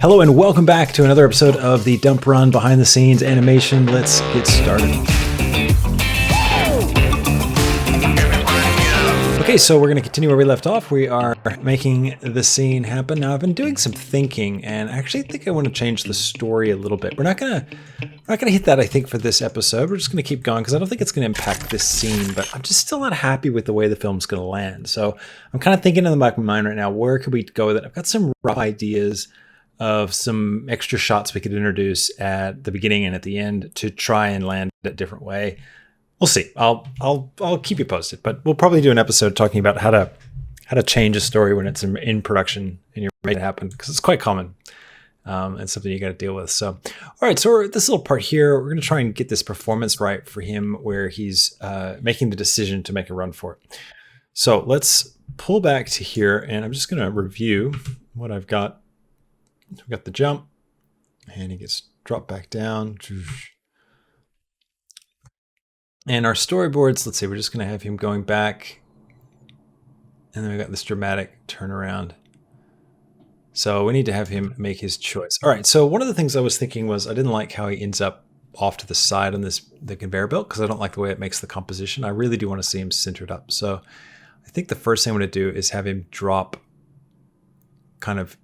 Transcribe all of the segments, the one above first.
Hello and welcome back to another episode of the Dump Run behind the scenes animation. Let's get started. Okay, so we're going to continue where we left off. We are making the scene happen. Now, I've been doing some thinking, and I actually think I want to change the story a little bit. We're not gonna hit that, I think, for this episode. We're just going to keep going because I don't think it's going to impact this scene. But I'm just still not happy with the way the film's going to land. So I'm kind of thinking in the back of my mind right now, where could we go with it? I've got some rough ideas of some extra shots we could introduce at the beginning and at the end to try and land it a different way. We'll see. I'll keep you posted, but we'll probably do an episode talking about how to change a story when it's in production and you're making it happen, because it's quite common. And something you got to deal with. So, all right. So this little part here, we're going to try and get this performance right for him, where he's making the decision to make a run for it. So let's pull back to here, and I'm just going to review what I've got. We've got the jump, and he gets dropped back down. And our storyboards, let's see, we're just going to have him going back. And then we got this dramatic turnaround. So we need to have him make his choice. All right, so one of the things I was thinking was I didn't like how he ends up off to the side on the conveyor belt, because I don't like the way it makes the composition. I really do want to see him centered up. So I think the first thing I'm going to do is have him drop kind of,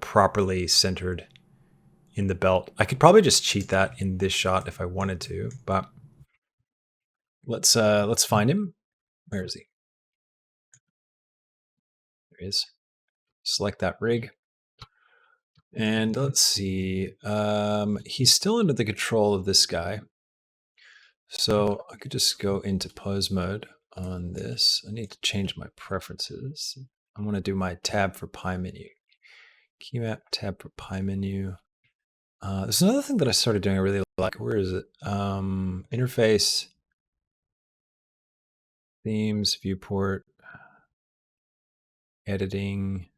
properly centered in the belt. I could probably just cheat that in this shot if I wanted to, but let's find him. Where is he? There he is. Select that rig. And let's see. He's still under the control of this guy. So I could just go into pose mode on this. I need to change my preferences. I want to do my tab for pie menu. Keymap, tab for pie menu. There's another thing that I started doing I really like. Where is it? Interface, themes, viewport, editing,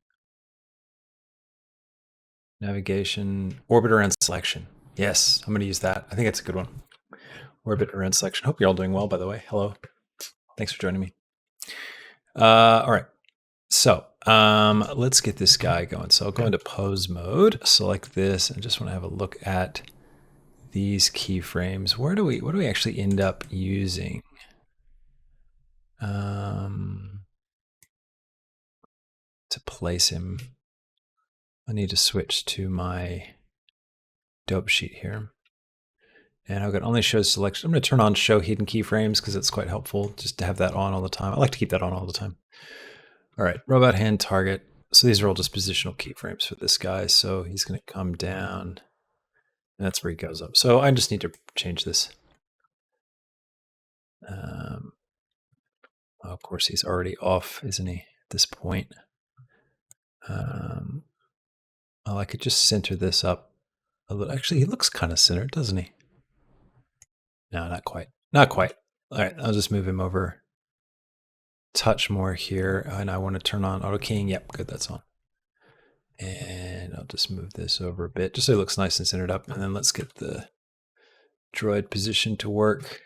navigation, orbit around selection. Yes, I'm going to use that. I think that's a good one. Orbit around selection. Hope you're all doing well, by the way. Hello. Thanks for joining me. All right. So let's get this guy going. So I'll go into pose mode, select this, and just want to have a look at these keyframes. What do we actually end up using? To place him, I need to switch to my dope sheet here. And I've got only show selection. I'm going to turn on show hidden keyframes because it's quite helpful just to have that on all the time. I like to keep that on all the time. All right, robot hand target. So these are all just positional keyframes for this guy. So he's going to come down. And that's where he goes up. So I just need to change this. Of course, he's already off, isn't he, at this point? I could just center this up a little. Actually, he looks kind of centered, doesn't he? No, not quite. Not quite. All right, I'll just move him over. Touch more here, and I want to turn on auto keying. Yep, good, that's on. And I'll just move this over a bit, just so it looks nice and centered up. And then let's get the droid position to work.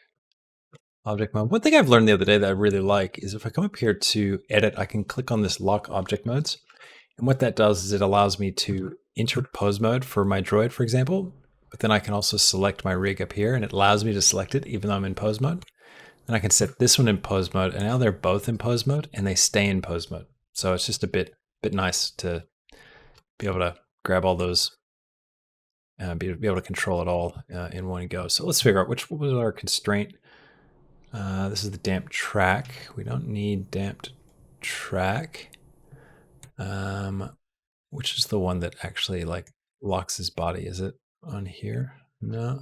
Object mode. One thing I've learned the other day that I really like is if I come up here to edit, I can click on this lock object modes. And what that does is it allows me to enter pose mode for my droid, for example, but then I can also select my rig up here, and it allows me to select it even though I'm in pose mode. And I can set this one in pose mode, and now they're both in pose mode, and they stay in pose mode. So it's just a bit nice to be able to grab all those, be able to control it all in one go. So let's figure out what was our constraint. This is the damp track. We don't need damped track. Which is the one that actually like locks his body? Is it on here? No.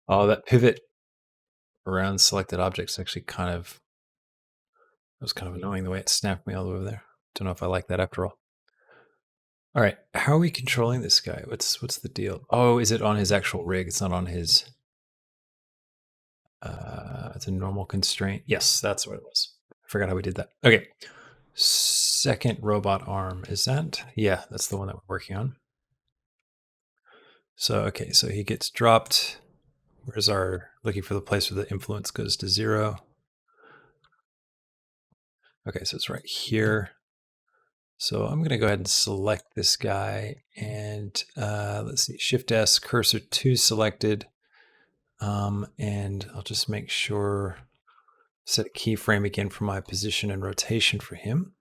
Oh, that pivot around selected objects actually it was kind of annoying the way it snapped me all the way over there. Don't know if I like that after all. All right, how are we controlling this guy? What's the deal? Oh, is it on his actual rig? It's not on his. It's a normal constraint. Yes, that's what it was. I forgot how we did that. Okay. Second robot arm. Is that? Yeah, that's the one that we're working on. So, okay, so he gets dropped. Where's our looking for the place where the influence goes to 0? Okay, so it's right here. So I'm going to go ahead and select this guy, and let's see, Shift S, cursor 2 selected, and I'll just make sure, set a keyframe again for my position and rotation for him,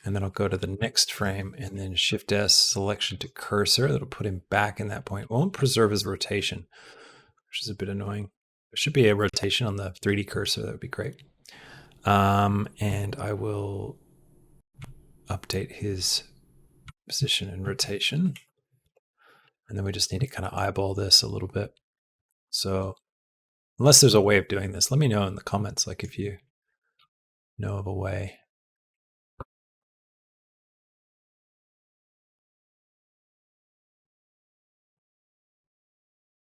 and then I'll go to the next frame, and then Shift S, selection to cursor. That'll put him back in that point. It won't preserve his rotation, which is a bit annoying. There should be a rotation on the 3D cursor. That would be great. And I will update his position and rotation. And then we just need to kind of eyeball this a little bit. So unless there's a way of doing this, let me know in the comments, like if you know of a way.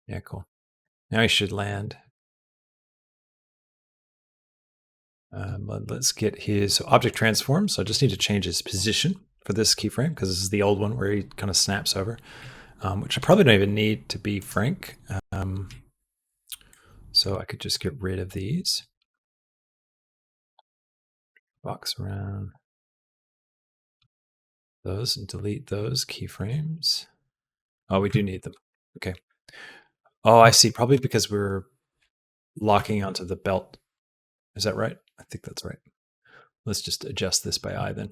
Yeah, cool. Now he should land. Let's get his object transform. So I just need to change his position for this keyframe because this is the old one where he kind of snaps over, which I probably don't even need to be frank. So I could just get rid of these. Box around those and delete those keyframes. Oh, we do need them. Okay. Oh, I see. Probably because we're locking onto the belt. Is that right? I think that's right. Let's just adjust this by eye then.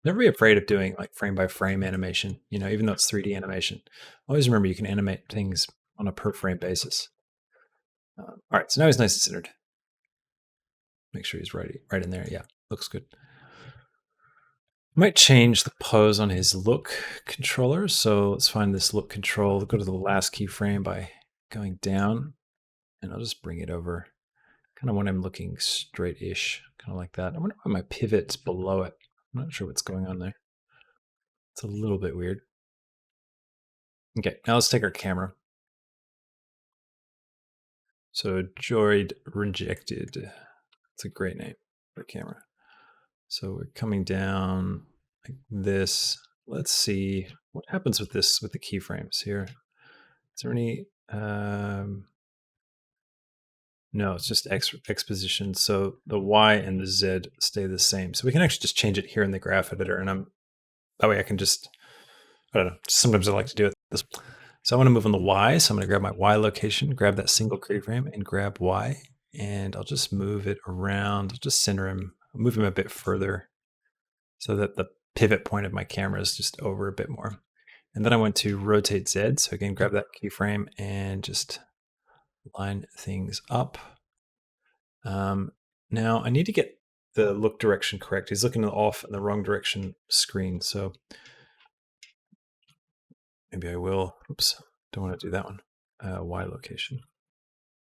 Never be afraid of doing like frame by frame animation, even though it's 3D animation. Always remember you can animate things on a per frame basis. All right, so now he's nice and centered. Make sure he's right in there. Yeah, looks good. Might change the pose on his look controller. So let's find this look control. Go to the last keyframe by going down, and I'll just bring it over. Kind of when I'm looking straight-ish, kind of like that. I wonder why my pivot's below it. I'm not sure what's going on there. It's a little bit weird. Okay, now let's take our camera. So Droid Rejected. It's a great name for a camera. So we're coming down like this. Let's see what happens with this, with the keyframes here. Is there any, no, it's just X position. So the Y and the Z stay the same. So we can actually just change it here in the graph editor, and that way I can just, I don't know, sometimes I like to do it this. So I want to move on the Y. So I'm going to grab my Y location, grab that single keyframe and grab Y, and I'll just move it around. I'll just center him, move him a bit further so that the pivot point of my camera is just over a bit more. And then I want to rotate Z. So again, grab that keyframe and just line things up. Now I need to get the look direction correct. He's looking off in the wrong direction screen. So maybe I will, oops, don't want to do that one. Y location,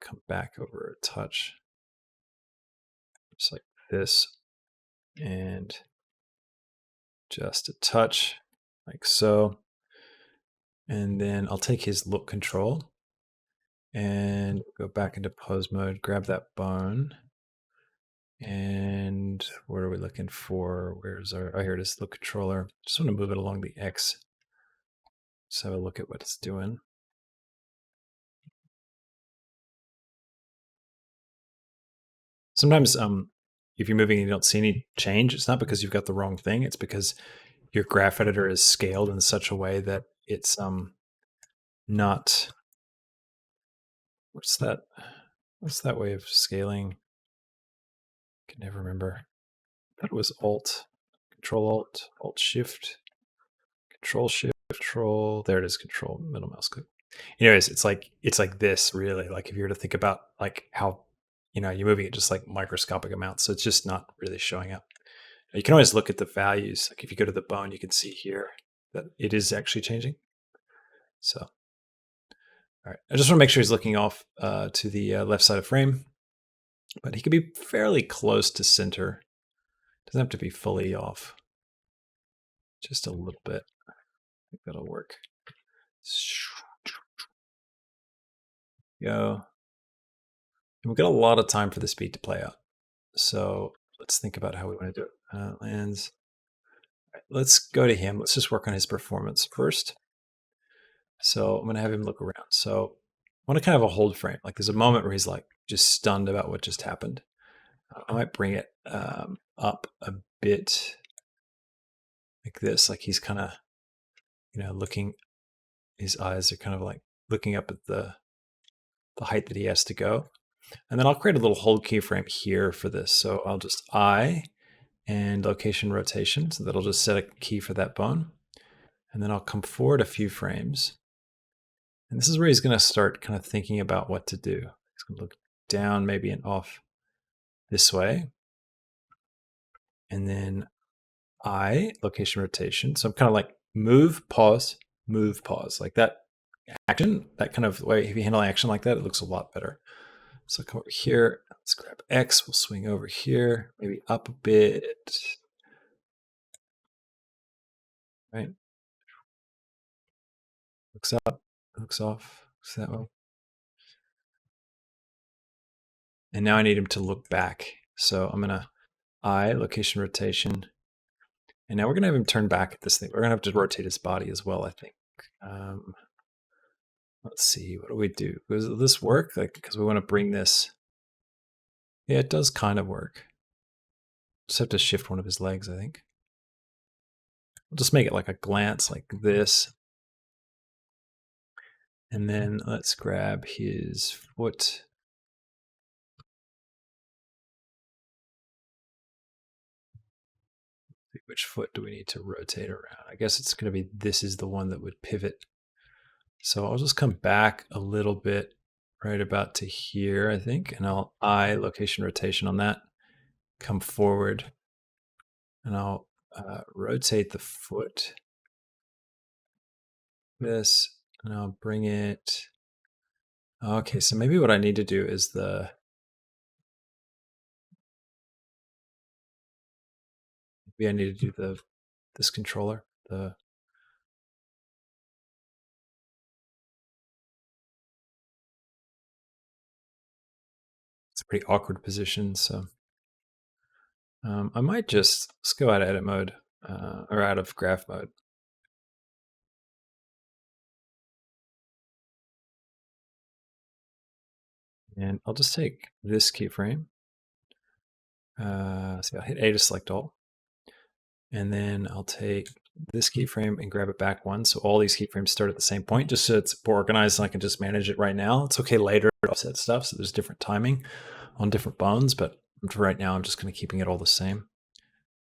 come back over a touch, just like this, and just a touch, like so. And then I'll take his look control and go back into pose mode, grab that bone. And what are we looking for? Where's our, oh, here it is, look controller. Just want to move it along the X. Just have a look at what it's doing. Sometimes if you're moving and you don't see any change, it's not because you've got the wrong thing. It's because your graph editor is scaled in such a way that it's not, what's that way of scaling? I can never remember. I thought it was Alt Shift, Control Shift, Control. There it is, Control middle mouse click. Anyways, it's like this really. Like if you were to think about like how you're moving it just like microscopic amounts, so it's just not really showing up. You can always look at the values. Like if you go to the bone, you can see here that it is actually changing. So, all right, I just want to make sure he's looking off to the left side of frame, but he can be fairly close to center. Doesn't have to be fully off. Just a little bit. I think that'll work. Go. And we've got a lot of time for this beat to play out. So let's think about how we want to do it. Lands. Right, let's go to him. Let's just work on his performance first. So I'm going to have him look around. So I want to kind of a hold frame. Like there's a moment where he's like just stunned about what just happened. I might bring it up a bit like this. Like he's kind of, looking, his eyes are kind of like looking up at the height that he has to go. And then I'll create a little hold keyframe here for this. So I'll just I and location rotation. So that'll just set a key for that bone. And then I'll come forward a few frames. And this is where he's going to start kind of thinking about what to do. He's going to look down maybe and off this way. And then I, location rotation. So I'm kind of like move, pause, like that action, that kind of way. If you handle action like that, it looks a lot better. So come over here, let's grab X, we'll swing over here, maybe up a bit, right? Looks up, looks off, looks that way. And now I need him to look back. So I'm gonna I, location rotation, and now we're gonna have him turn back at this thing. We're gonna have to rotate his body as well, I think. Let's see, what do we do? Does this work? Like, because we want to bring this. Yeah, it does kind of work. Just have to shift one of his legs, I think. We'll just make it like a glance like this. And then let's grab his foot. Which foot do we need to rotate around? I guess it's going to be, this is the one that would pivot. So I'll just come back a little bit right about to here, I think. And I'll I location rotation on that, come forward, and I'll rotate the foot. This, and I'll bring it. Okay, so maybe what I need to do is maybe I need to do this controller, it's a pretty awkward position. So I might let's go out of edit mode or out of graph mode. And I'll just take this keyframe. So I'll hit A to select all. And then I'll take this keyframe and grab it back one. So all these keyframes start at the same point, just so it's more organized and I can just manage it right now. It's okay later to offset stuff. So there's different timing on different bones, but for right now, I'm just going to keeping it all the same.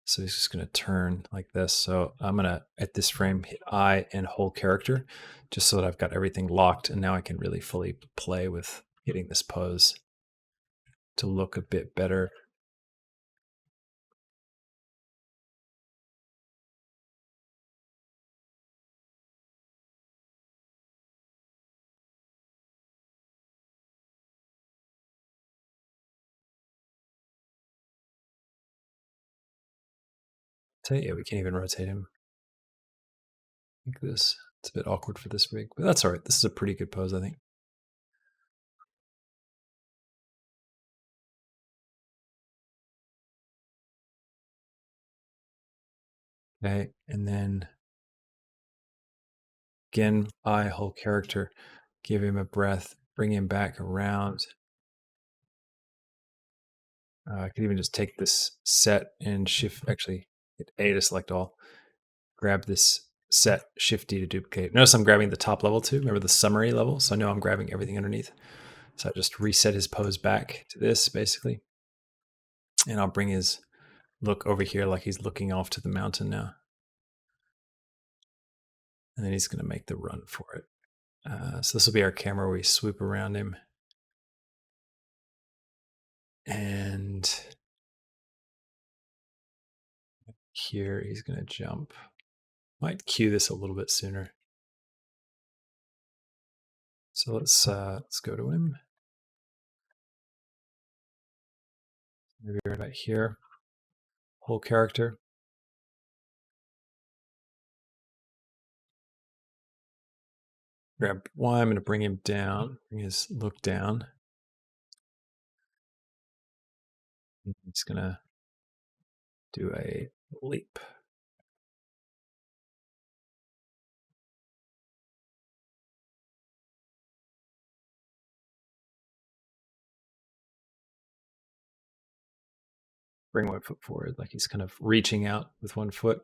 So he's just going to turn like this. So I'm going to, at this frame, hit I and hold character, just so that I've got everything locked. And now I can really fully play with getting this pose to look a bit better. Yeah, we can't even rotate him like this. It's a bit awkward for this rig, but that's all right. This is a pretty good pose, I think. Okay, and then again, I hold character, give him a breath, bring him back around. I could even just take this set and shift, actually hit A to select all, grab this set, shift D to duplicate. Notice I'm grabbing the top level too. Remember the summary level? So I know I'm grabbing everything underneath. So I just reset his pose back to this basically. And I'll bring his look over here like he's looking off to the mountain now. And then he's going to make the run for it. So this will be our camera where we swoop around him. And here he's going to jump. Might cue this a little bit sooner. So let's go to him. Maybe right about here. Whole character. Grab Y. I'm going to bring him down. Bring his look down. He's going to do a leap. bring one foot forward, like he's kind of reaching out with one foot.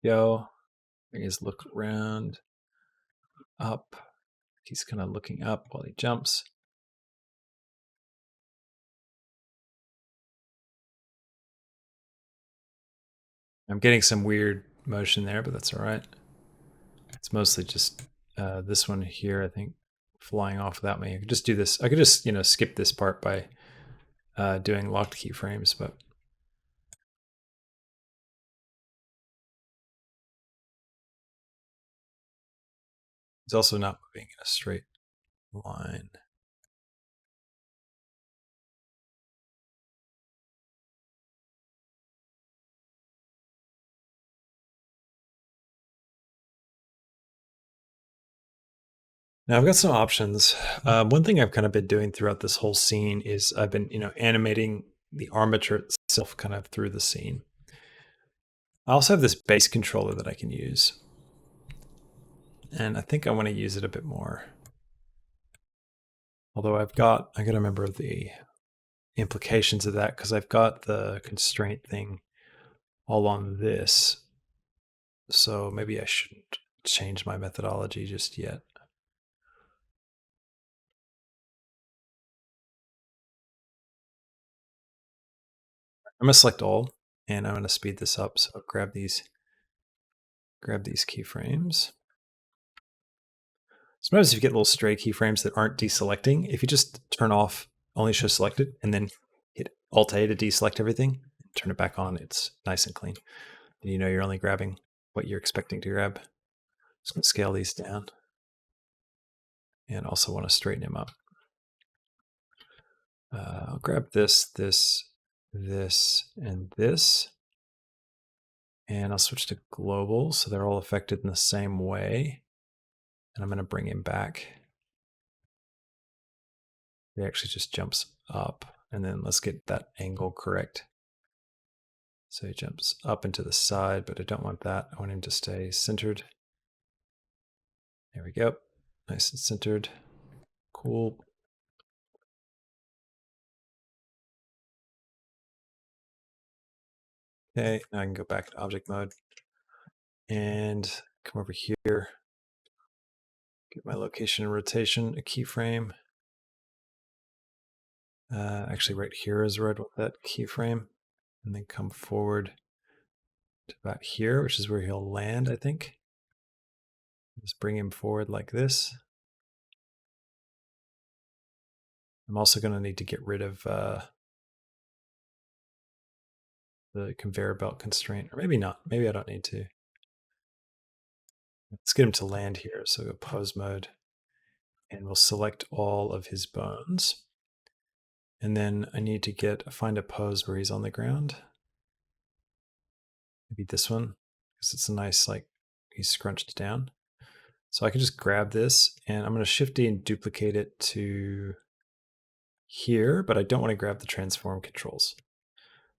Go. Bring his look around, up. He's kind of looking up while he jumps. I'm getting some weird motion there, but that's all right. It's mostly just this one here, I think, flying off without me. I could just do this. I could just, skip this part by doing locked keyframes, but it's also not moving in a straight line. Now I've got some options. One thing I've kind of been doing throughout this whole scene is I've been, animating the armature itself kind of through the scene. I also have this base controller that I can use. And I think I want to use it a bit more. Although I got to remember the implications of that because I've got the constraint thing all on this. So maybe I shouldn't change my methodology just yet. I'm gonna select all and I'm gonna speed this up. So I'll grab these keyframes. Sometimes if you get little stray keyframes that aren't deselecting, if you just turn off only show selected and then hit Alt A to deselect everything, turn it back on, it's nice and clean. And you're only grabbing what you're expecting to grab. Just gonna scale these down and also want to straighten him up. I'll grab this, and this. And I'll switch to global so they're all affected in the same way. And I'm going to bring him back. He actually just jumps up. And then let's get that angle correct. So he jumps up into the side, but I don't want that. I want him to stay centered. There we go. Nice and centered. Cool. Okay, now I can go back to object mode and come over here. Get my location and rotation, a keyframe. Actually, right here is where I'd want that keyframe. And then come forward to about here, which is where he'll land, I think. Just bring him forward like this. I'm also going to need to get rid of the conveyor belt constraint, or maybe not. Maybe I don't need to. Let's get him to land here. So go pose mode, and we'll select all of his bones. And then I need to find a pose where he's on the ground. Maybe this one, because it's a nice, like, he's scrunched down. So I can just grab this, and I'm going to Shift D and duplicate it to here, but I don't want to grab the transform controls.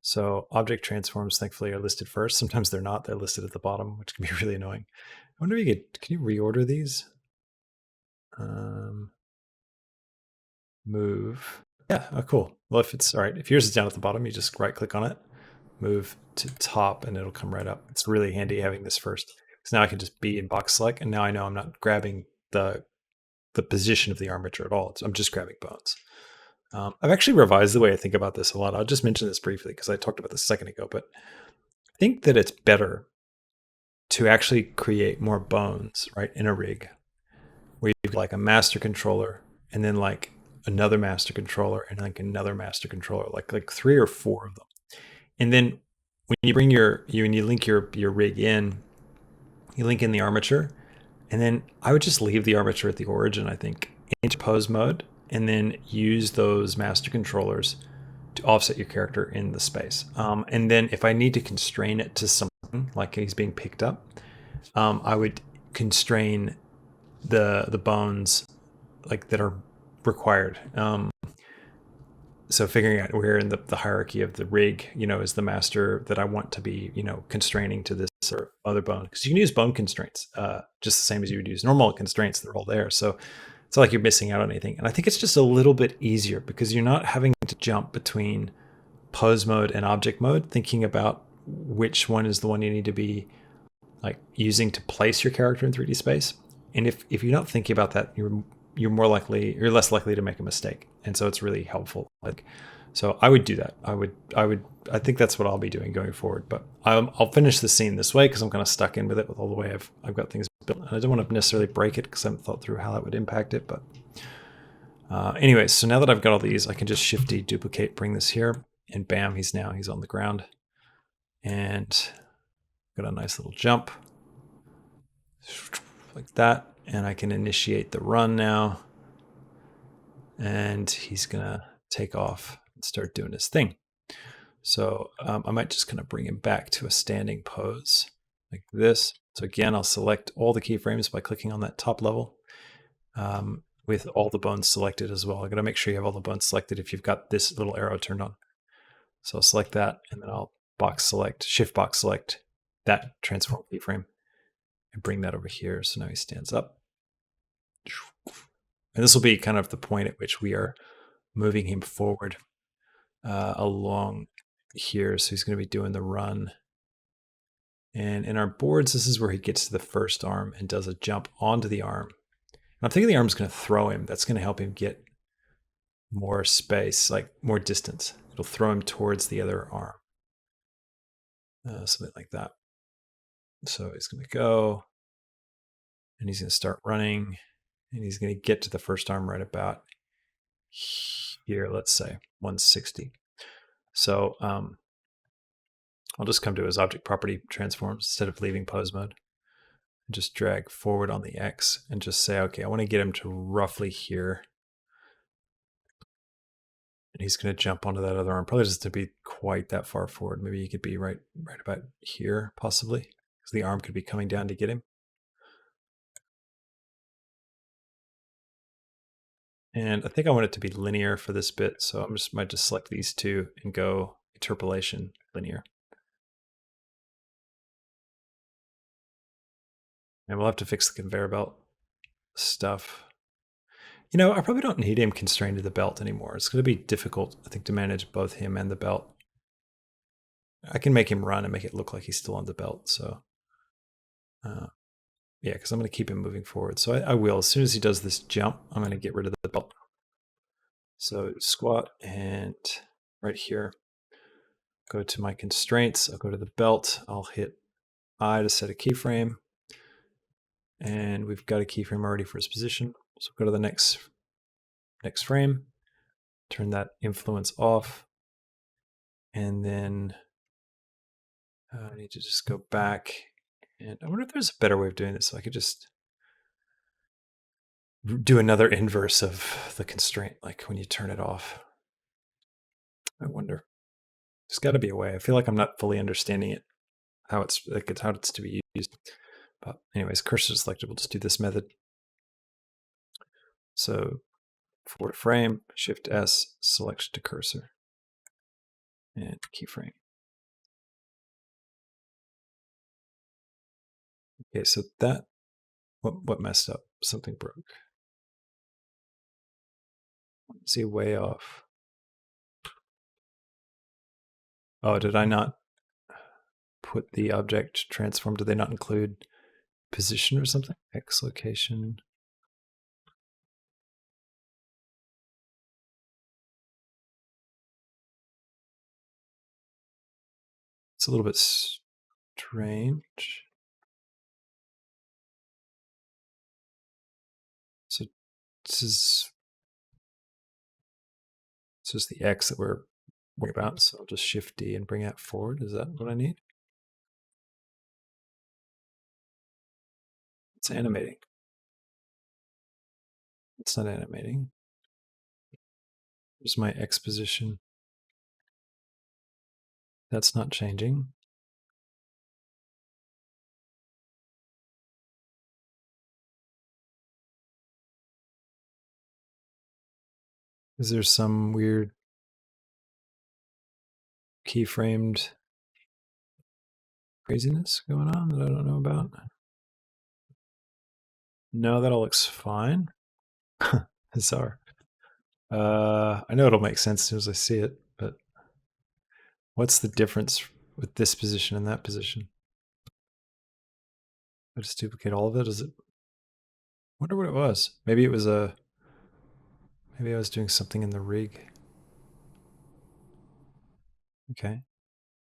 So object transforms, thankfully, are listed first. Sometimes they're not. They're listed at the bottom, which can be really annoying. I wonder if can you reorder these? Move. Yeah, oh, cool. Well, if it's all right, if yours is down at the bottom, you just right click on it, move to top, and it'll come right up. It's really handy having this first. Because now I can just be in box select, and now I know I'm not grabbing the position of the armature at all. I'm just grabbing bones. I've actually revised the way I think about this a lot. I'll just mention this briefly because I talked about this a second ago, but I think that it's better to actually create more bones, right, in a rig where you've like a master controller and then like another master controller and like another master controller, like 3 or 4 of them. And then when you bring when you link your rig in, you link in the armature, and then I would just leave the armature at the origin, I think, into pose mode, and then use those master controllers to offset your character in the space. And then if I need to constrain it to something, like he's being picked up, I would constrain the bones like that are required. So figuring out where in the hierarchy of the rig, is the master that I want to be, constraining to this or other bone. Because you can use bone constraints just the same as you would use normal constraints. They're all there. So it's not like you're missing out on anything. And I think it's just a little bit easier because you're not having to jump between pose mode and object mode, thinking about which one is the one you need to be like using to place your character in 3D space. And if you're not thinking about that, you're less likely to make a mistake. And so it's really helpful. Like, so I would do that. I think that's what I'll be doing going forward. But I'll finish the scene this way because I'm kind of stuck in with it with all the way I've got things built. And I don't want to necessarily break it because I haven't thought through how that would impact it. But anyways, so now that I've got all these, I can just Shift D, duplicate, bring this here, and bam, he's on the ground. And got a nice little jump like that. And I can initiate the run now. And he's going to take off and start doing his thing. So I might just kind of bring him back to a standing pose like this. So again, I'll select all the keyframes by clicking on that top level with all the bones selected as well. I'm going to make sure you have all the bones selected if you've got this little arrow turned on. So I'll select that, and then I'll shift box select that transform keyframe and bring that over here. So now he stands up. And this will be kind of the point at which we are moving him forward along here. So he's going to be doing the run. And in our boards, this is where he gets to the first arm and does a jump onto the arm. And I'm thinking the arm's going to throw him. That's going to help him get more space, like more distance. It'll throw him towards the other arm. Something like that. So he's going to go, and he's going to start running, and he's going to get to the first arm right about here, let's say 160. So I'll just come to his object property transforms instead of leaving pose mode. And just drag forward on the X and just say, okay, I want to get him to roughly here. And he's going to jump onto that other arm. Probably doesn't have to be quite that far forward. Maybe he could be right about here, possibly, because the arm could be coming down to get him. And I think I want it to be linear for this bit, so I might just select these two and go interpolation linear. And we'll have to fix the conveyor belt stuff. I probably don't need him constrained to the belt anymore. It's going to be difficult, I think, to manage both him and the belt. I can make him run and make it look like he's still on the belt. So, yeah, because I'm going to keep him moving forward. So I will. As soon as he does this jump, I'm going to get rid of the belt. So squat and right here, go to my constraints. I'll go to the belt. I'll hit I to set a keyframe. And we've got a keyframe already for his position. So go to the next frame, turn that influence off, and then I need to just go back. And I wonder if there's a better way of doing this. So I could just do another inverse of the constraint, like when you turn it off. I wonder. There's got to be a way. I feel like I'm not fully understanding it, how it's to be used. But anyways, cursor selected. We'll just do this method. So for frame, Shift S, selection to cursor, and keyframe. Okay, so that what messed up? Something broke. See, way off. Oh, did I not put the object transform? Did they not include position or something? X location. It's a little bit strange. So this is the X that we're worried about. So I'll just Shift D and bring that forward. Is that what I need? It's animating. It's not animating. Here's my X position. That's not changing. Is there some weird keyframed craziness going on that I don't know about? No, that all looks fine. Bizarre. I know it'll make sense as soon as I see it, but what's the difference with this position and that position? I just duplicate all of it. Is it? Wonder what it was. Maybe it was a. Maybe I was doing something in the rig. Okay.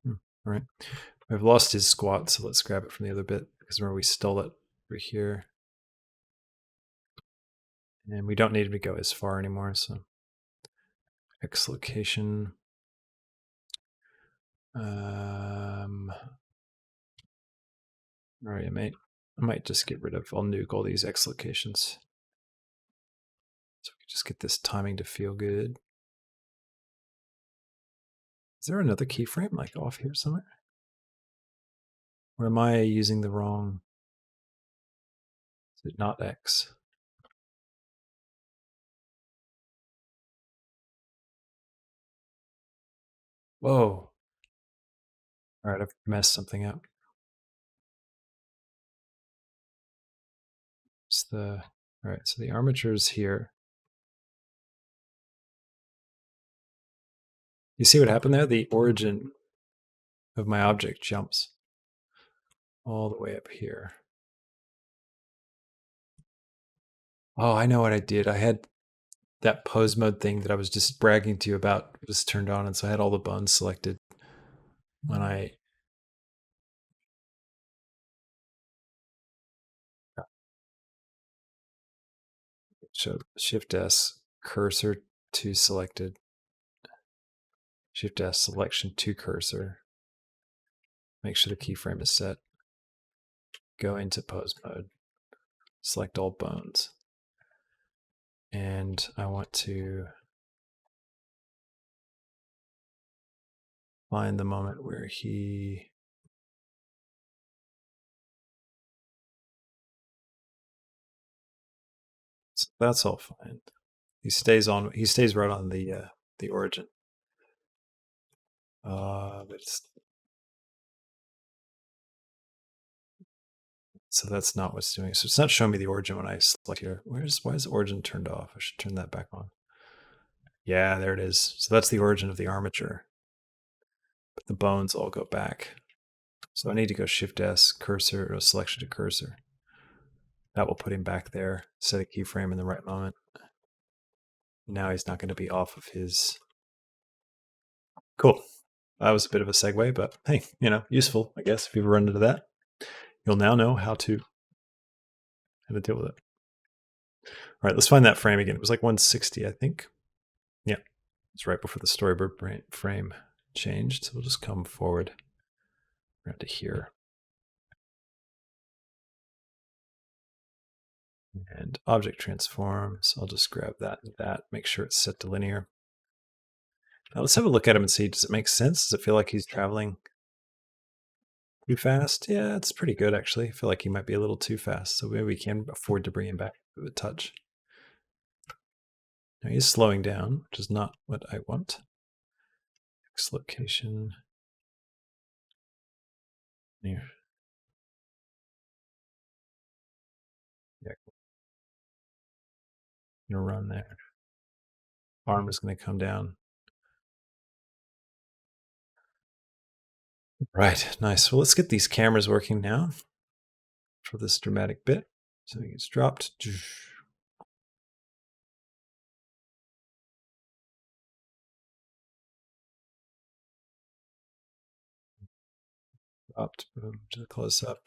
All right. I've lost his squat, so let's grab it from the other bit because remember we stole it over here. And we don't need him to go as far anymore, so X location. All right, mate. I might just get rid of, I'll nuke all these X locations. So we can just get this timing to feel good. Is there another keyframe like off here somewhere? Or am I using the wrong? Is it not X? Whoa. All right, I've messed something up. It's the, all right, so the armature is here. You see what happened there? The origin of my object jumps all the way up here. Oh, I know what I did. I had that pose mode thing that I was just bragging to you about was turned on, and so I had all the bones selected when I showed Shift S cursor to selected, Shift S selection to cursor. Make sure the keyframe is set. Go into pose mode. Select all bones. And I want to find the moment where he so that's all fine. He stays right on the origin. But so that's not what's doing it. So it's not showing me the origin when I select here. Why is origin turned off? I should turn that back on. Yeah, there it is. So that's the origin of the armature. But the bones all go back. So I need to go Shift S, cursor, or selection to cursor. That will put him back there, set a keyframe in the right moment. Now he's not going to be off of his. Cool. That was a bit of a segue, but hey, useful, I guess, if you've ever run into that. You'll now know how to deal with it. All right, let's find that frame again. It was like 160, I think. Yeah, it's right before the storyboard frame changed. So we'll just come forward around to here. And object transform. So I'll just grab that and that, make sure it's set to linear. Now let's have a look at him and see, does it make sense? Does it feel like he's traveling too fast? Yeah, it's pretty good actually. I feel like he might be a little too fast. So maybe we can afford to bring him back a touch. Now he's slowing down, which is not what I want. X location. Here. Yeah. Gonna run there. Arm is going to come down. Right, nice. Well, let's get these cameras working now for this dramatic bit. So it gets dropped. Dropped, boom, to the close up.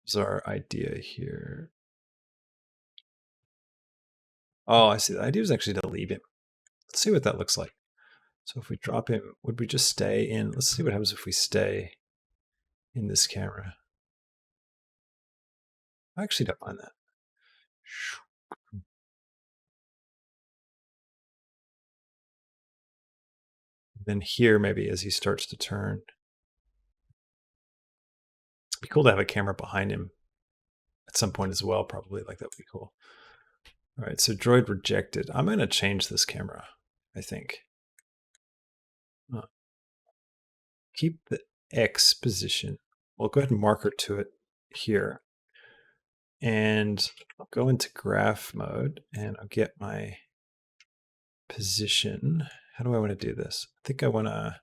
Is our idea here. Oh, I see. The idea was actually to leave him. Let's see what that looks like. So if we drop him, would we just stay in? Let's see what happens if we stay in this camera. I actually don't mind that. Then here, maybe as he starts to turn, it'd be cool to have a camera behind him at some point as well, probably. Like that would be cool. All right, so droid rejected. I'm going to change this camera, I think. keep the X position. We'll go ahead and marker to it here. And I'll go into graph mode and I'll get my position. How do I want to do this? I think I want to.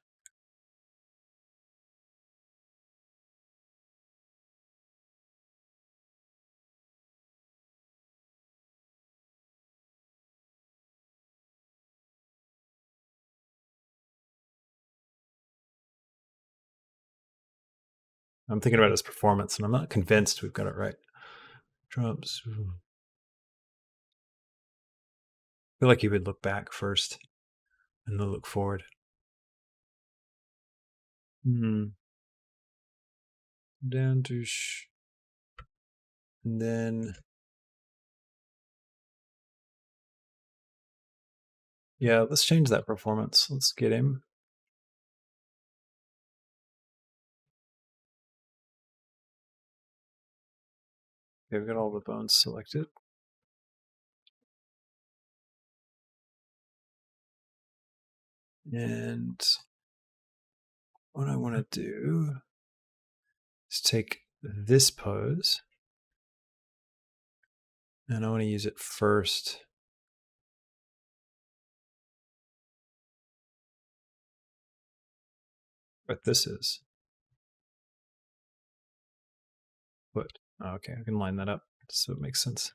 I'm thinking about his performance and I'm not convinced we've got it right. Trumps. I feel like he would look back first and then look forward. Down to and then yeah, let's change that performance. Let's get him. Okay, we've got all the bones selected. And what I want to do is take this pose and I want to use it first. What this is. What? Oh, okay, I can line that up so it makes sense.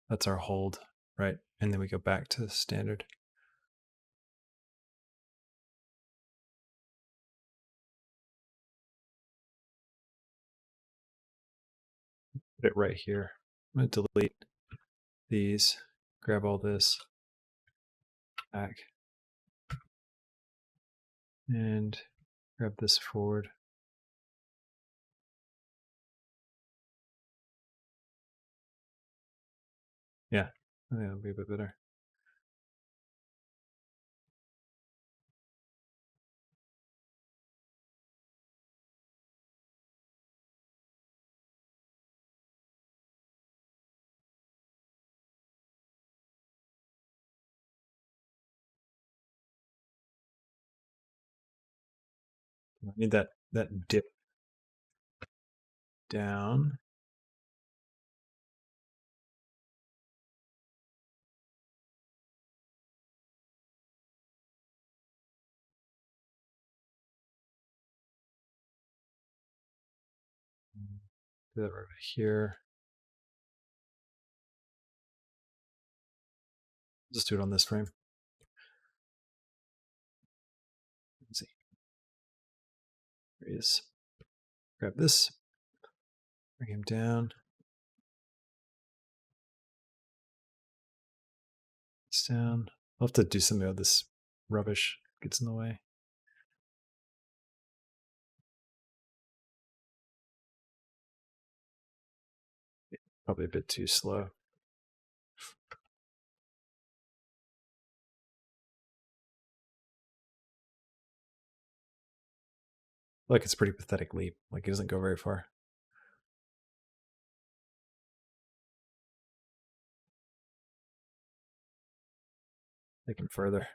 That's our hold, right? And then we go back to standard. Put it right here. I'm going to delete these, grab all this back, and grab this forward. Yeah, I think that'll be a bit better. I need that dip down. Do that right here. Just do it on this frame. Let's see. There he is. Grab this. Bring him down. This down. I'll have to do something about this rubbish. Gets in the way. Probably a bit too slow. Like it's a pretty pathetic leap. Like it doesn't go very far. Take him further.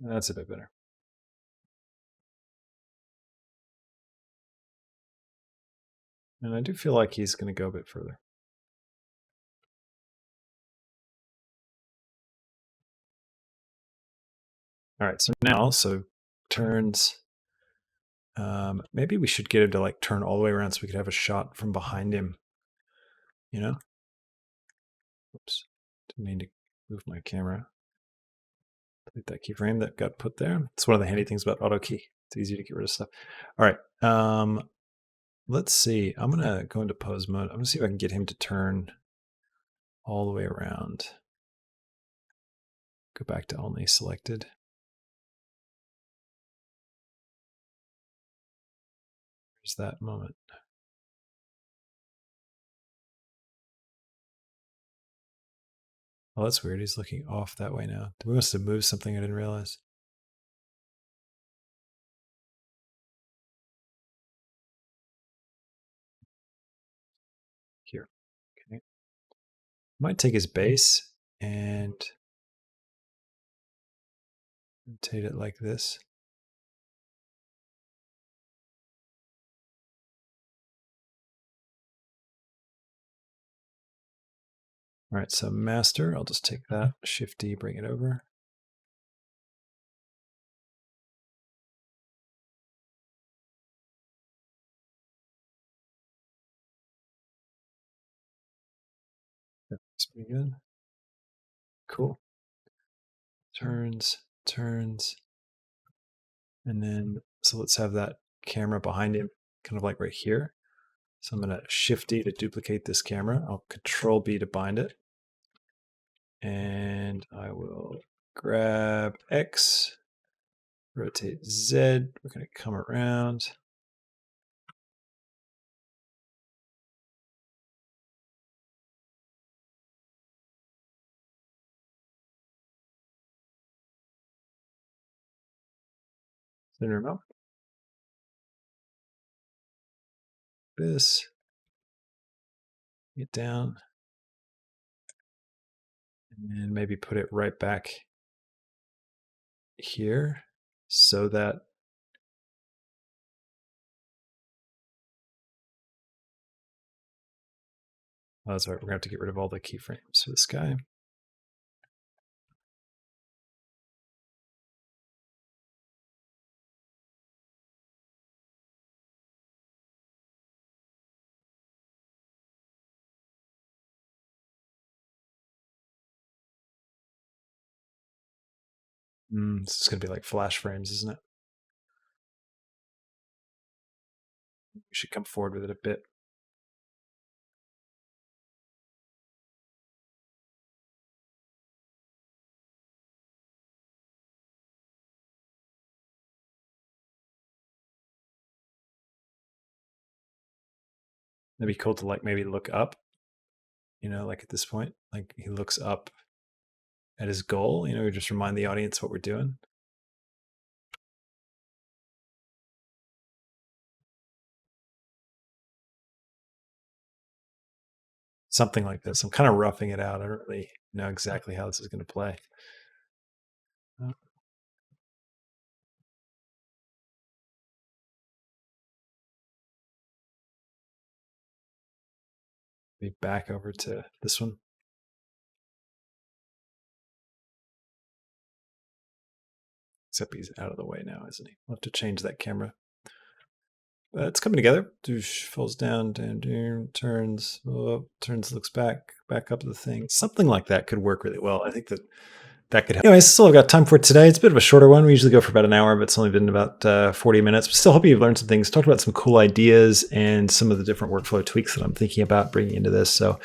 That's a bit better. And I do feel like he's going to go a bit further. All right, so now, turns. Maybe we should get him to like turn all the way around so we could have a shot from behind him. You know? Oops. Didn't mean to move my camera. Delete that keyframe that got put there. It's one of the handy things about auto key. It's easy to get rid of stuff. All right. Let's see. I'm gonna go into pose mode. I'm gonna see if I can get him to turn all the way around. Go back to only selected. There's that moment. Oh, that's weird. He's looking off that way now. We must have moved something I didn't realize. Here. Okay. Might take his base and rotate it like this. All right, so master, I'll just take that, Shift D, bring it over. That's pretty good. Cool. Turns, turns. And then, so let's have that camera behind him, kind of like right here. So I'm going to Shift D to duplicate this camera. I'll Control B to bind it. And I will grab X, rotate Z. We're going to come around. Center him up. This. Get down. And maybe put it right back here so that that's right. We're gonna have to get rid of all the keyframes for this guy. This is gonna be like flash frames, isn't it? We should come forward with it a bit. It'd be cool to like maybe look up, you know, like at this point, like he looks up at his goal, you know, we just remind the audience what we're doing. Something like this. I'm kind of roughing it out. I don't really know exactly how this is going to play. Be back over to this one. Except he's out of the way now, isn't he? We'll have to change that camera. It's coming together. Falls down, turns, turns, looks back up to the thing. Something like that could work really well. I think that could help. Anyways, that's all I've got time for today. It's a bit of a shorter one. We usually go for about an hour, but it's only been about 40 minutes. But still hope you've learned some things, talked about some cool ideas and some of the different workflow tweaks that I'm thinking about bringing into this. So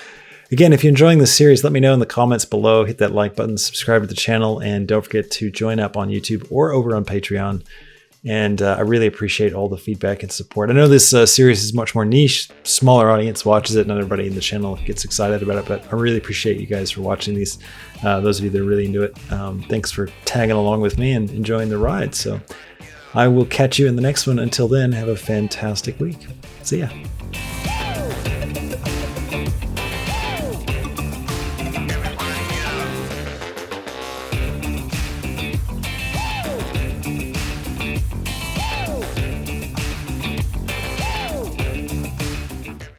again, if you're enjoying this series, let me know in the comments below. Hit that like button, subscribe to the channel, and don't forget to join up on YouTube or over on Patreon. And I really appreciate all the feedback and support. I know this series is much more niche, smaller audience watches it, not everybody in the channel gets excited about it, but I really appreciate you guys for watching these. Those of you that are really into it, thanks for tagging along with me and enjoying the ride. So I will catch you in the next one. Until then, have a fantastic week. See ya.